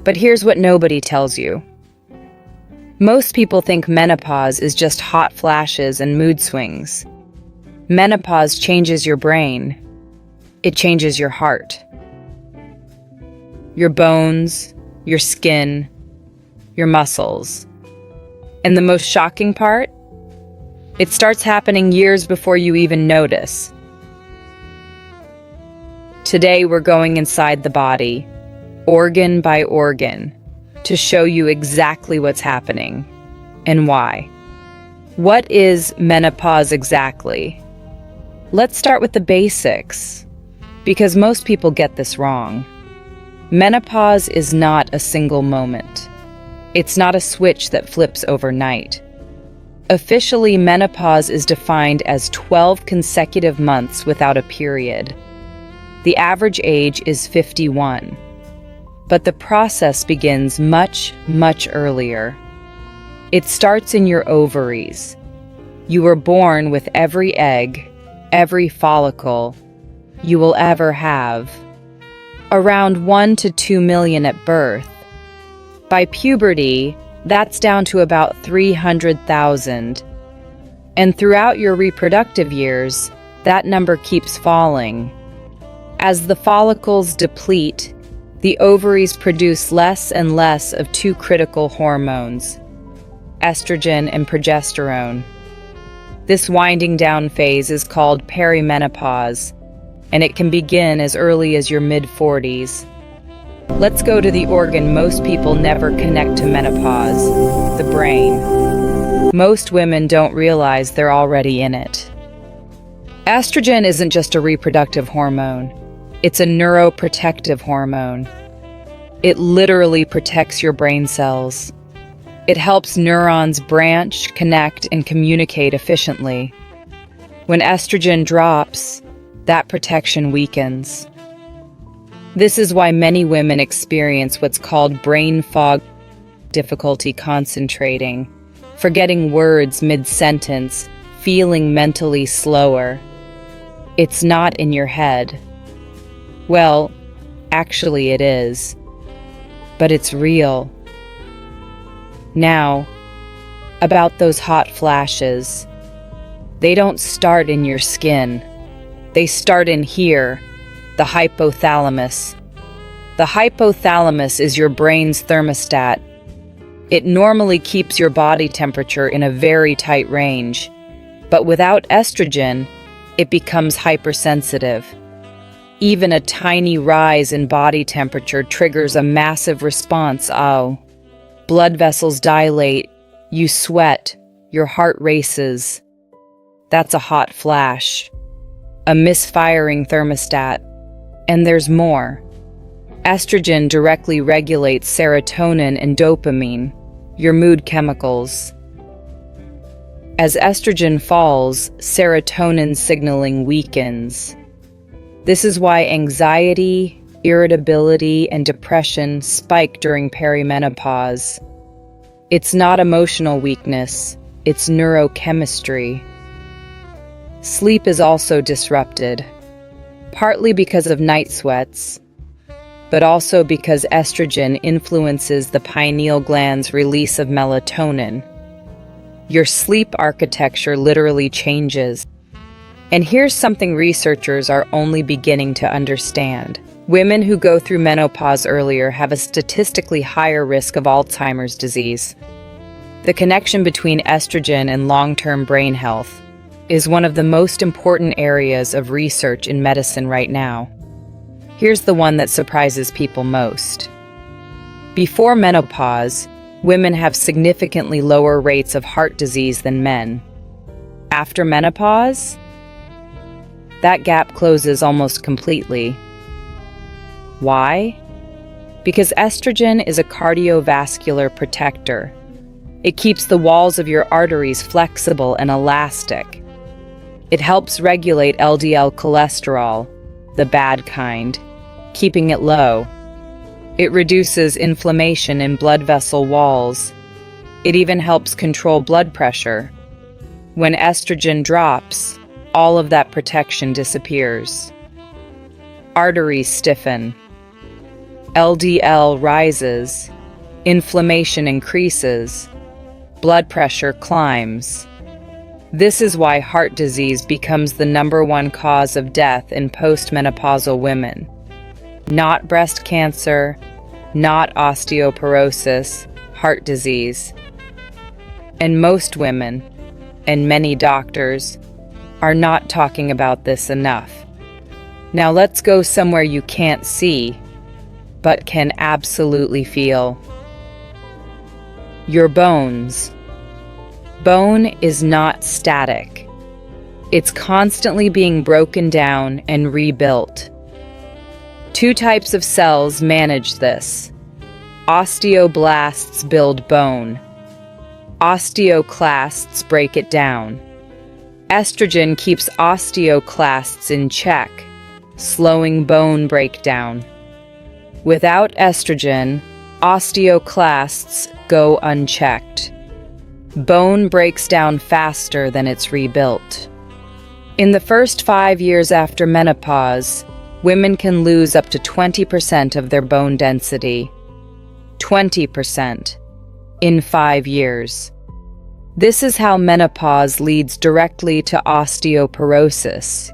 But here's what nobody tells you. Most people think menopause is just hot flashes and mood swings. Menopause changes your brain. It changes your heart, your bones, your skin, your muscles. And the most shocking part? It starts happening years before you even notice. Today we're going inside the body, organ by organ, to show you exactly what's happening and why. What is menopause exactly? Let's start with the basics, because most people get this wrong. Menopause is not a single moment. It's not a switch that flips overnight. Officially, menopause is defined as 12 consecutive months without a period. The average age is 51. But the process begins much, much earlier. It starts in your ovaries. You were born with every egg, every follicle you will ever have. Around 1 to 2 million at birth. By puberty, that's down to about 300,000. And throughout your reproductive years, that number keeps falling. As the follicles deplete, the ovaries produce less and less of two critical hormones, estrogen and progesterone. This winding down phase is called perimenopause, and it can begin as early as your mid-40s. Let's go to the organ most people never connect to menopause, the brain. Most women don't realize they're already in it. Estrogen isn't just a reproductive hormone. It's a neuroprotective hormone. It literally protects your brain cells. It helps neurons branch, connect, and communicate efficiently. When estrogen drops, that protection weakens. This is why many women experience what's called brain fog, difficulty concentrating, forgetting words mid-sentence, feeling mentally slower. It's not in your head. Well, actually it is, but it's real. Now, about those hot flashes. They don't start in your skin. They start in here, the hypothalamus. The hypothalamus is your brain's thermostat. It normally keeps your body temperature in a very tight range, but without estrogen, it becomes hypersensitive. Even a tiny rise in body temperature triggers a massive response. Blood vessels dilate, you sweat, your heart races. That's a hot flash, a misfiring thermostat. And there's more. Estrogen directly regulates serotonin and dopamine, your mood chemicals. As estrogen falls, serotonin signaling weakens. This is why anxiety, irritability, and depression spike during perimenopause. It's not emotional weakness, it's neurochemistry. Sleep is also disrupted, partly because of night sweats, but also because estrogen influences the pineal gland's release of melatonin. Your sleep architecture literally changes. And here's something researchers are only beginning to understand. Women who go through menopause earlier have a statistically higher risk of Alzheimer's disease. The connection between estrogen and long-term brain health is one of the most important areas of research in medicine right now. Here's the one that surprises people most. Before menopause, women have significantly lower rates of heart disease than men. After menopause, that gap closes almost completely. Why? Because estrogen is a cardiovascular protector. It keeps the walls of your arteries flexible and elastic. It helps regulate LDL cholesterol, the bad kind, keeping it low. It reduces inflammation in blood vessel walls. It even helps control blood pressure. When estrogen drops, all of that protection disappears. Arteries stiffen. LDL rises, inflammation increases, blood pressure climbs. This is why heart disease becomes the #1 cause of death in postmenopausal women. Not breast cancer, not osteoporosis, heart disease. And most women, and many doctors, are not talking about this enough. Now let's go somewhere you can't see, but can absolutely feel. Your bones. Bone is not static. It's constantly being broken down and rebuilt. Two types of cells manage this. Osteoblasts build bone. Osteoclasts break it down. Estrogen keeps osteoclasts in check, slowing bone breakdown. Without estrogen, osteoclasts go unchecked. Bone breaks down faster than it's rebuilt. In the first 5 years after menopause, women can lose up to 20% of their bone density. 20% in 5 years. This is how menopause leads directly to osteoporosis.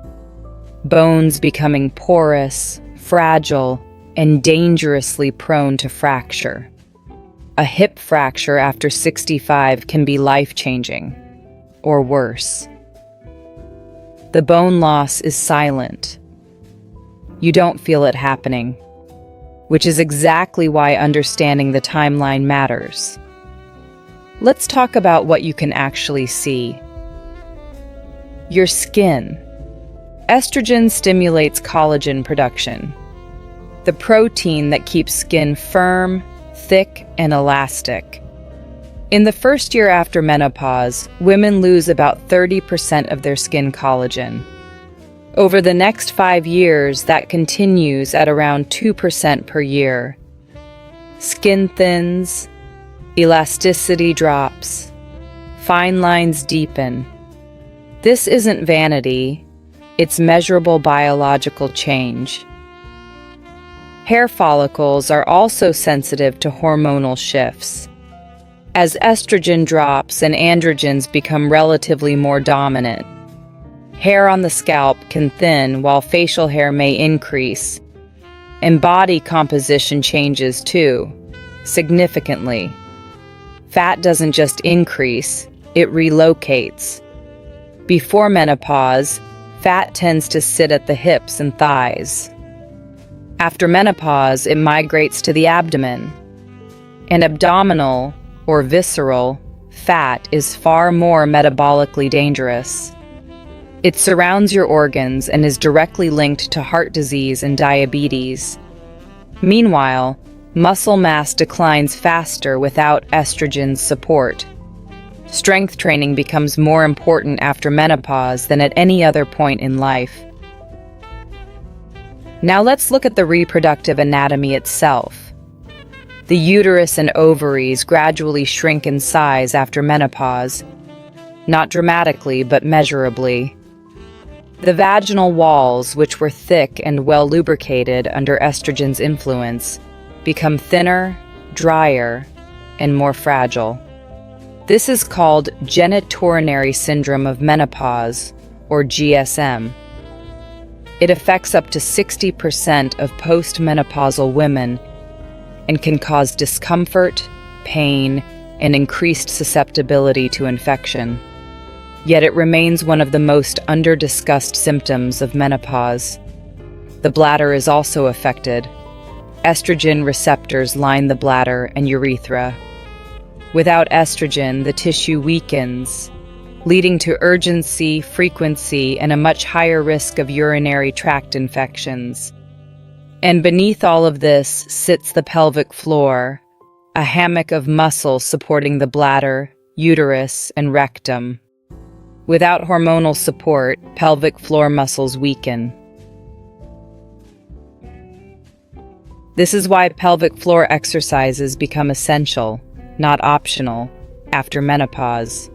Bones becoming porous, fragile, and dangerously prone to fracture. A hip fracture after 65 can be life-changing, or worse. The bone loss is silent. You don't feel it happening, which is exactly why understanding the timeline matters. Let's talk about what you can actually see. Your skin. Estrogen stimulates collagen production, the protein that keeps skin firm, thick, and elastic. In the first year after menopause, women lose about 30% of their skin collagen. Over the next 5 years, that continues at around 2% per year. Skin thins, elasticity drops, fine lines deepen. This isn't vanity, it's measurable biological change. Hair follicles are also sensitive to hormonal shifts. As estrogen drops and androgens become relatively more dominant, hair on the scalp can thin while facial hair may increase. And body composition changes too, significantly. Fat doesn't just increase, it relocates. Before menopause, fat tends to sit at the hips and thighs. After menopause, it migrates to the abdomen. And abdominal, or visceral, fat is far more metabolically dangerous. It surrounds your organs and is directly linked to heart disease and diabetes. Meanwhile, muscle mass declines faster without estrogen's support. Strength training becomes more important after menopause than at any other point in life. Now let's look at the reproductive anatomy itself. The uterus and ovaries gradually shrink in size after menopause, not dramatically but measurably. The vaginal walls, which were thick and well lubricated under estrogen's influence, become thinner, drier, and more fragile. This is called genitourinary syndrome of menopause, or GSM. It affects up to 60% of postmenopausal women and can cause discomfort, pain, and increased susceptibility to infection. Yet it remains one of the most under-discussed symptoms of menopause. The bladder is also affected. Estrogen receptors line the bladder and urethra. Without estrogen, the tissue weakens, leading to urgency, frequency, and a much higher risk of urinary tract infections. And beneath all of this sits the pelvic floor, a hammock of muscle supporting the bladder, uterus, and rectum. Without hormonal support, pelvic floor muscles weaken. This is why pelvic floor exercises become essential, not optional, after menopause.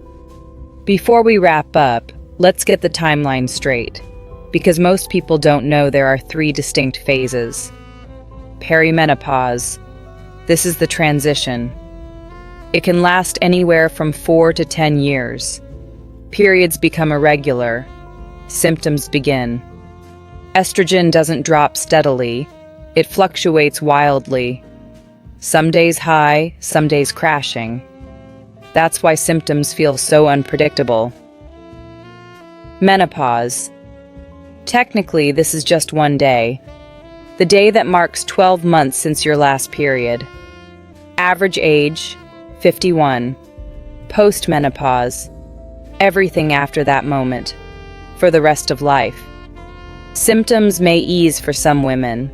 Before we wrap up, let's get the timeline straight, because most people don't know there are 3 distinct phases. perimenopause. This is the transition. It can last anywhere from 4 to 10 years. Periods become irregular. Symptoms begin. Estrogen doesn't drop steadily. It fluctuates wildly. Some days high, some days crashing. That's why symptoms feel so unpredictable. Menopause. Technically, this is just one day. The day that marks 12 months since your last period. Average age, 51. Postmenopause. Everything after that moment. For the rest of life. Symptoms may ease for some women,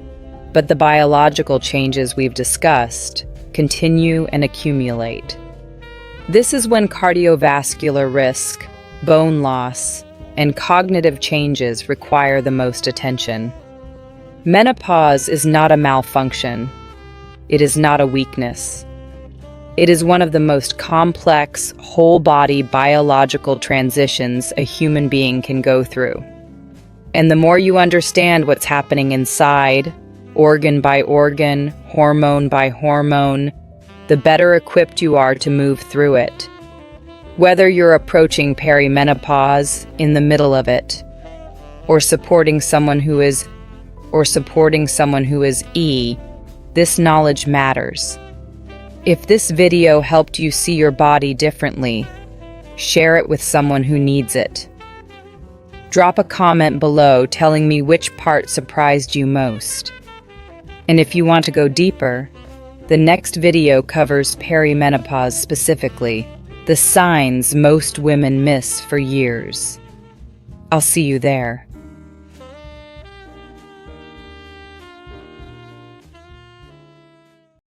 but the biological changes we've discussed continue and accumulate. This is when cardiovascular risk, bone loss, and cognitive changes require the most attention. Menopause is not a malfunction. It is not a weakness. It is one of the most complex, whole-body biological transitions a human being can go through. And the more you understand what's happening inside, organ by organ, hormone by hormone, the better equipped you are to move through it. Whether you're approaching perimenopause, in the middle of it, or supporting someone who is E, this knowledge matters. If this video helped you see your body differently, share it with someone who needs it. Drop a comment below telling me which part surprised you most. And if you want to go deeper, the next video covers perimenopause specifically, the signs most women miss for years. I'll see you there.